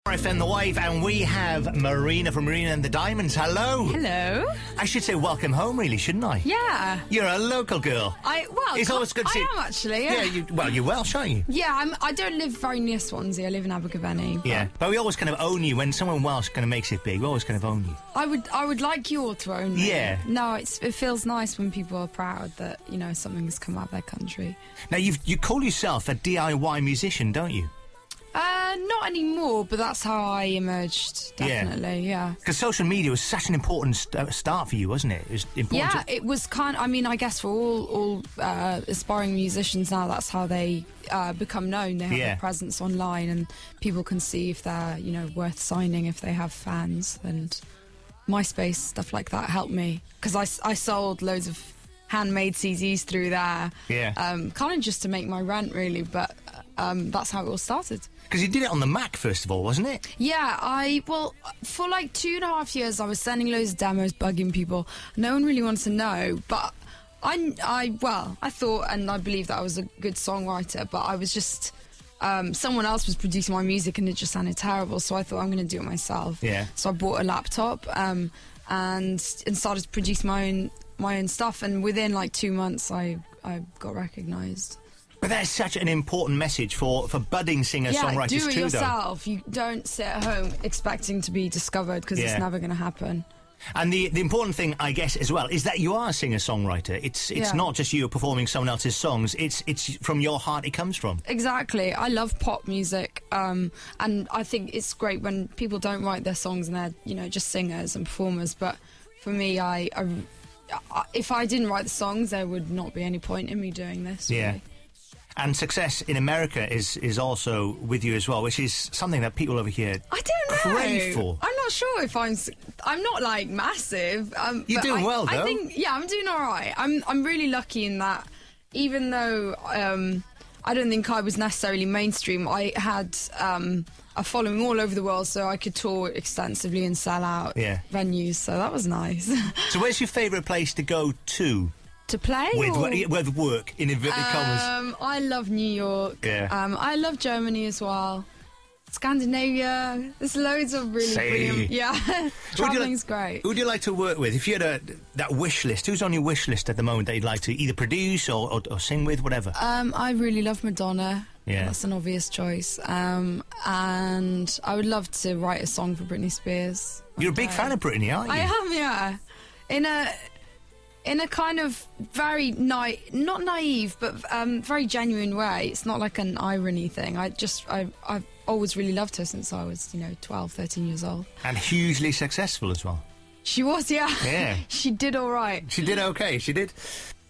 FM The Wave, and we have Marina from Marina and the Diamonds. Hello. Hello. I should say welcome home, really, shouldn't I? Yeah. You're a local girl. It's always good to see. I am actually. Yeah. You're Welsh, aren't you? Yeah. I don't live very near Swansea. I live in Abergavenny. But we always kind of own you when someone Welsh kind of makes it big. We always kind of own you. I would like you all to own me. Yeah. No, it feels nice when people are proud that something has come out of their country. Now you call yourself a DIY musician, don't you? Not anymore, but that's how I emerged, definitely, yeah. Because social media was such an important start for you, wasn't it? It was important. Yeah, it was I guess for all aspiring musicians now, that's how they become known. They have a presence online, and people can see if they're, worth signing, if they have fans. And MySpace, stuff like that helped me, because I sold loads of handmade CDs through there. Yeah. Kind of just to make my rent, really, but that's how it all started. Because you did it on the Mac, first of all, wasn't it? Yeah, for like 2.5 years, I was sending loads of demos, bugging people. No one really wanted to know, but I thought, and I believe that I was a good songwriter, but I was just, someone else was producing my music and it just sounded terrible, so I thought, I'm going to do it myself. Yeah. So I bought a laptop and started to produce my own stuff, and within like 2 months, I got recognised. But that's such an important message for budding singer-songwriters too, do it yourself. You don't sit at home expecting to be discovered, because it's never going to happen. And the important thing, I guess, as well, is that you are a singer-songwriter. It's not just you performing someone else's songs. It's from your heart it comes from. Exactly. I love pop music, and I think it's great when people don't write their songs and they're, just singers and performers. But for me, if I didn't write the songs, there would not be any point in me doing this. Really. Yeah. And success in America is also with you as well, which is something that people over here crave for. I'm not sure if I'm not like massive. You're doing well, though. I think, I'm doing all right. I'm really lucky in that, even though I don't think I was necessarily mainstream, I had a following all over the world, so I could tour extensively and sell out venues. So that was nice. So where's your favourite place to go to? To play? With work, in inverted commas. I love New York. Yeah. I love Germany as well. Scandinavia. There's loads of really brilliant... Yeah. Travelling's great. Who would you like to work with? If you had that wish list, who's on your wish list at the moment that you'd like to either produce or sing with, whatever? I really love Madonna. Yeah. That's an obvious choice. And I would love to write a song for Brittany Spears. You're a big fan of Brittany, aren't you? I am, yeah. In a kind of very not naive, but very genuine way. It's not like an irony thing. I've always really loved her since I was, 12, 13 years old. And hugely successful as well. She was, yeah. Yeah. She did all right. She did okay, she did.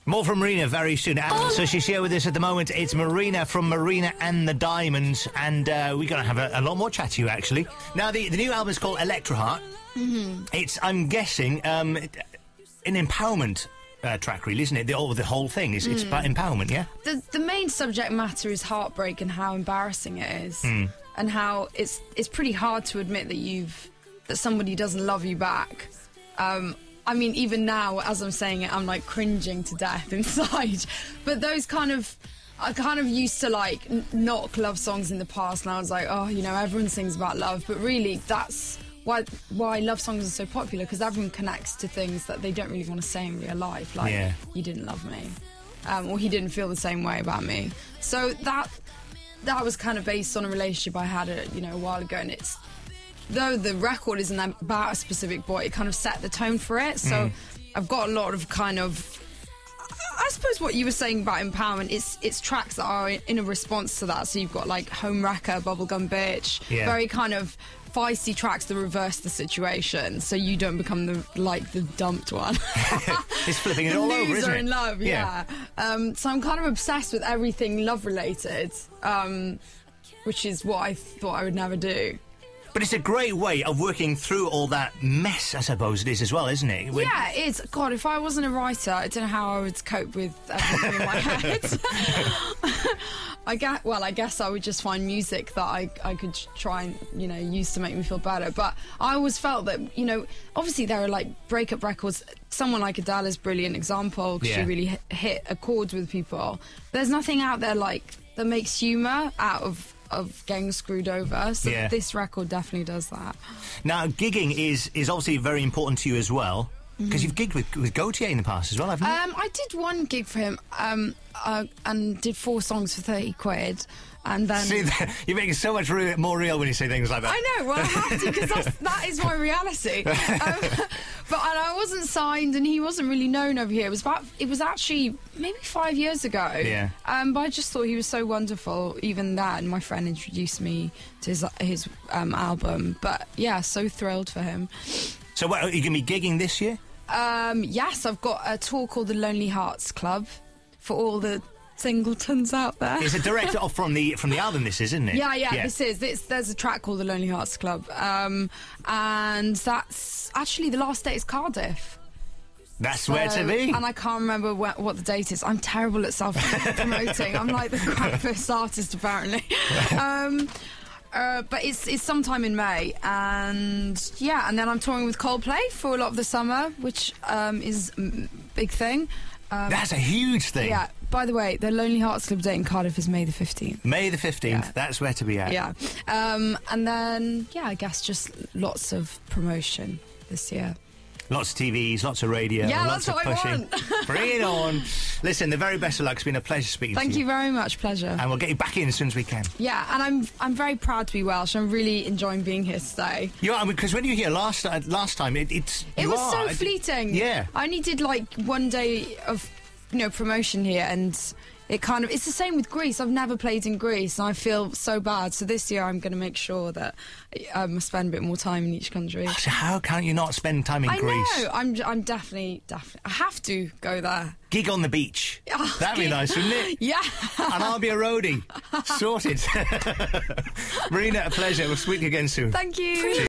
More from Marina very soon. So she's here with us at the moment. It's Marina from Marina and the Diamonds, and we're going to have a lot more chat to you, actually. Now, the new album is called Electroheart. Mm-hmm. It's, I'm guessing... an empowerment track, really, isn't it? The whole thing is it's about empowerment, yeah. The main subject matter is heartbreak and how embarrassing it is, and how it's pretty hard to admit that somebody doesn't love you back. I mean, even now, as I'm saying it, I'm like cringing to death inside. But I kind of used to like knock love songs in the past, and I was like, oh, everyone sings about love, but really that's why love songs are so popular, because everyone connects to things that they don't really want to say in real life, like you didn't love me, or he didn't feel the same way about me. So that was kind of based on a relationship I had a while ago, and though the record isn't about a specific boy, it kind of set the tone for it. So I've got a lot of kind of, I suppose what you were saying about empowerment, it's tracks that are in a response to that. So you've got like Home Wrecker, Bubblegum Bitch, very kind of feisty tracks that reverse the situation, so you don't become the dumped one. It's flipping it all over, isn't it? In love, yeah. So I'm kind of obsessed with everything love related, which is what I thought I would never do. But it's a great way of working through all that mess, I suppose it is as well, isn't it? Yeah, it is. God, if I wasn't a writer, I don't know how I would cope with everything in my head. I guess I would just find music that I could try and, use to make me feel better. But I always felt that, obviously there are, like, breakup records. Someone like Adele is a brilliant example, because she really hit a chord with people. There's nothing out there, like, that makes humour out of of getting screwed over. So Yeah. this record definitely does that. Now, gigging is obviously very important to you as well, because you've gigged with Gautier in the past as well, haven't you? I did one gig for him and did 4 songs for 30 quid. And then See, you make it so much more real when you say things like that. I know, well, I have to, because that is my reality. But I wasn't signed, and he wasn't really known over here. It was actually maybe 5 years ago. Yeah. But I just thought he was so wonderful. Even then, my friend introduced me to his album. But yeah, so thrilled for him. So, what, are you going to be gigging this year? Yes, I've got a tour called the Lonely Hearts Club for all the singletons out there. It's a direct off from the album, this is, isn't it? Yeah. This is. There's a track called the Lonely Hearts Club, and that's actually the last date is Cardiff. That's where to be. And I can't remember what the date is. I'm terrible at self-promoting. I'm like the crappiest artist, apparently. But it's sometime in May, and yeah, and then I'm touring with Coldplay for a lot of the summer, which is a big thing. That's a huge thing. Yeah. By the way, the Lonely Hearts Club date in Cardiff is May the 15th. May the 15th, Yeah. That's where to be at. Yeah. And then, yeah, I guess just lots of promotion this year. Lots of TVs, lots of radio, Yeah, lots that's of what I pushing. want. Bring it on. Listen, the very best of luck. It's been a pleasure speaking to you. Thank you very much. Pleasure. And we'll get you back in as soon as we can. Yeah, and I'm very proud to be Welsh. I'm really enjoying being here today. You are, because when you were here last time, it was so fleeting. Yeah. I only did like one day of promotion here, and it's the same with Greece. I've never played in Greece, and I feel so bad. So this year I'm going to make sure that I spend a bit more time in each country. So how can you not spend time in Greece? I know. I'm definitely. I have to go there. Gig on the beach. Oh, That'd be nice, wouldn't it? Yeah. And I'll be a roadie. Sorted. Marina, a pleasure. We'll speak again soon. Thank you.